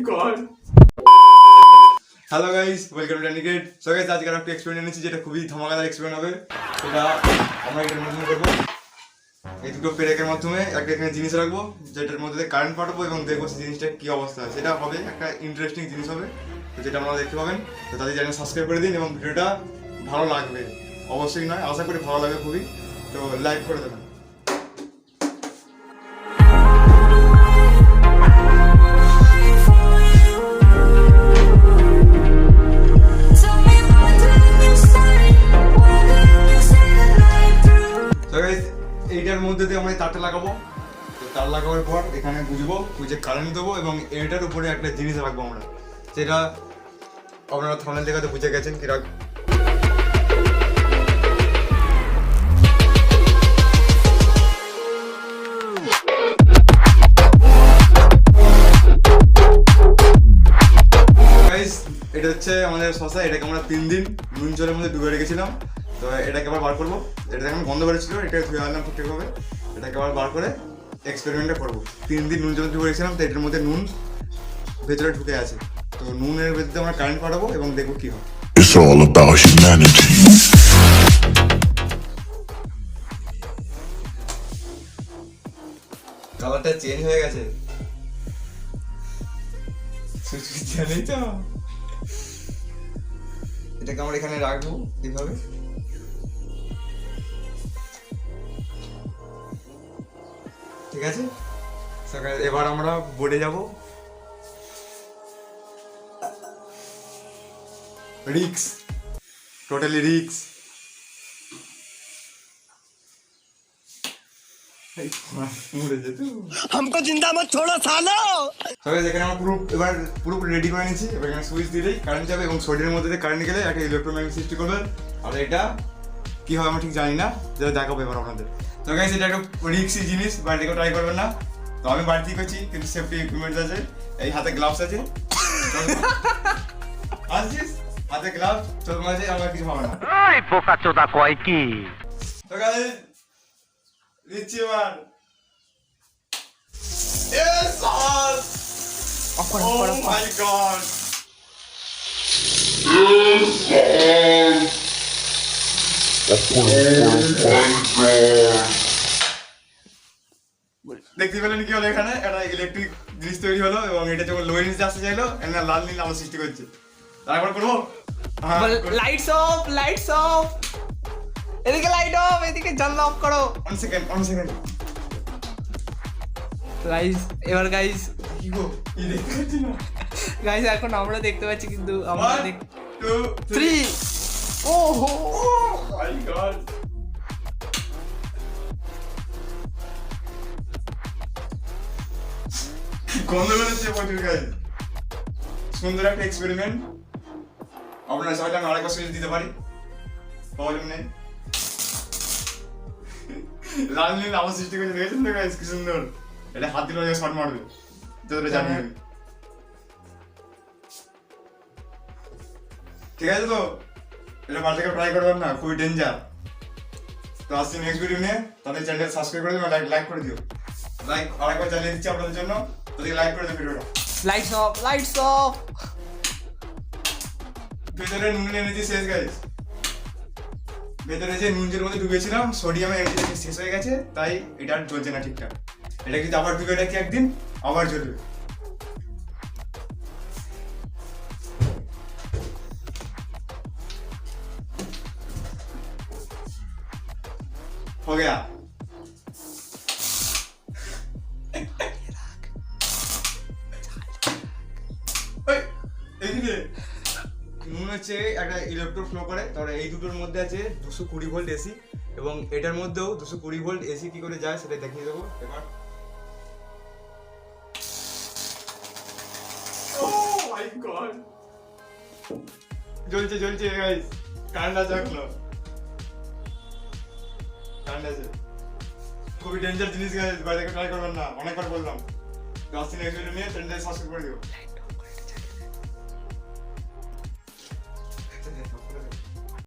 God. Hello guys, welcome to ড্যানিকেট। So guys, আজকে একটা এক্সপেরিমেন্ট নিচ্ছি যেটা খুবই ধামাকাদার এক্সপেরিমেন্ট হবে। সেটা আমরা এটার মাধ্যমে করবো। এই দুটো পেরেকের মাধ্যমে একটা এখানে জিনিস রাখবো, যেটার মধ্যে কারেন্ট পাঠাবো এবং দেখবো সেই জিনিসটা কি অবস্থা হয়। সেটা হবে একটা ইন্টারেস্টিং জিনিস হবে, তো যেটা আপনারা দেখতে পাবেন। তো তাদের চ্যানেল সাবস্ক্রাইব করে দিন এবং ভিডিওটা ভালো লাগবে, অবশ্যই নয় আশা করি ভালো লাগবে খুবই। তো লাইক করে দেবেন। এইটার মধ্যে দিয়ে আমরা তারটা লাগাবো। তো তার লাগাবার পর এখানে বুঝে কারেন্ট দেবো এবং এটার উপরে একটা জিনিস রাখবো আমরা, যেটা আপনারা থাম্বনেল দেখাতে বুঝে গেছেন কি রাখবো। এটা হচ্ছে আমাদের শসা, এটাকে আমরা 3 দিন নুন জলের মধ্যে ডুবে রেখেছিলাম। তো এটাকে আবার বার করবো, এটা এখন বন্ধ করেছিল, এটাকে ধুয়ে আনলাম ঠিকঠাকভাবে। এটাকে আবার বার করে এক্সপেরিমেন্টটা করবো। 3 দিন নুন জলে ডুবে রেখেছিলাম, তো এটার মধ্যে নুন ভেতরে ঢুকে আছে। তো নুনের ভেতরে আমরা কারেন্ট পাঠাবো এবং দেখবো কি হয়। It's all about humanity. কালারটা চেঞ্জ হয়ে গেছে, জানি তো। এটাকে আমরা এখানে রাখবো এইভাবে। ঠিক আছে, এবার আমরা বোর্ডে যাব। রিক্স, টোটালি রিক্স। हमको जिंदा मत छोड़ो सालो। এখানে আমরা পুরো রেডি করে নিয়েছি। এবার এখানে সুইচ দিলেই কারেন্ট যাবে এবং সোডিয়ামের মধ্যে দিয়ে কারেন্ট গেলে একটা ইলেকট্রোম্যাগনেটিক সৃষ্টি করবে। আর এটা কি হবে আমরা ঠিক জানি না, যেটা দেখাবো এবার আপনাদের। তো গাইস, এটা একটা রিক্সি জিনিস, বাড়িতে কেউ ট্রাই করবেন না। তো আমি বাড়িতেই করছি, কিন্তু সেফটি ইকুইপমেন্টস আছে। এই হাতে গ্লাভস আছে, আসছিস হাতে গ্লাভস, চোখ মাঝে আমার কিছু হবে না। এই পোকা চোদা কয় কি? তো গাইস, দিচ্ছি এবার। Yes! Oh my god! দেখতে পেলেন কি হলো? এখানে একটা ইলেকট্রিক জিনিস তৈরি হলো এবং এটা যখন লোয়ের নিচে আসতে চাইলো, এখানে লাল নীল আলো সৃষ্টি করছে। তারপর করবো লাইটস অফ, লাইটস অফ, এদিকে লাইট অফ, এদিকে জানলা অফ করো। 1 সেকেন্ড। গাইস, এবার গাইস কি গো, কি দেখতে পাচ্ছি না গাইস, এখন আমরা দেখতে পাচ্ছি কিন্তু আমরা 1 2 3। 3। ওহো মাই গড, গন্ধ বেরোচ্ছে প্রচুর। গাইস, সুন্দর একটা এক্সপেরিমেন্ট। আপনারা চাইলে আমি আরেকবার সুইচ দিতে পারি, প্রবলেম নেই। লাল নীল আলো সৃষ্টি করে দেখেছেন তো গাইস, কি সুন্দর। এটা হাত দিলে শর্ট মারবে, যতটা জানি আমি। ঠিক আছে, তো এটা বাড়ি থেকে ট্রাই করবেন না, খুবই ডেঞ্জার। তো আসছি নেক্সট ভিডিও নিয়ে। তাদের চ্যানেল সাবস্ক্রাইব করে দিও, লাইক করে দিও। লাইক আরেকবার জানিয়ে দিচ্ছি আপনাদের জন্য, তাদেরকে লাইক করে দিও ভিডিওটা। Lights off, lights off. ভেতরে নুনের এনার্জি শেষ গাইস। ভেতরে যে নুনের মধ্যে ডুবেছিলাম, সোডিয়ামের এনার্জি শেষ হয়ে গেছে, তাই এটা আর জ্বলছে না ঠিকঠাক। এটা কিন্তু আবার ডুবে রাখি একদিন, আবার জ্বলবে। हो गया। নুন হচ্ছে একটা ইলেকট্রন ফ্লো করে, তাহলে এই দুটোর মধ্যে আছে 220 ভোল্ট এসি এবং এটার মধ্যেও 220 ভোল্ট এসি কি করে যায় সেটা দেখিয়ে দেবো এবার। Oh my god, জ্বলছে গাইস, কারেন্ট আছে এখনো, কারেন্ট আছে। খুবই ডেঞ্জার জিনিস গাইস, বাইরে ট্রাই করবেন না, অনেকবার বললাম। 10 দিন এক্সপেরিমেন্ট নিয়ে চ্যানেলটাকে সাবস্ক্রাইব করে দিও।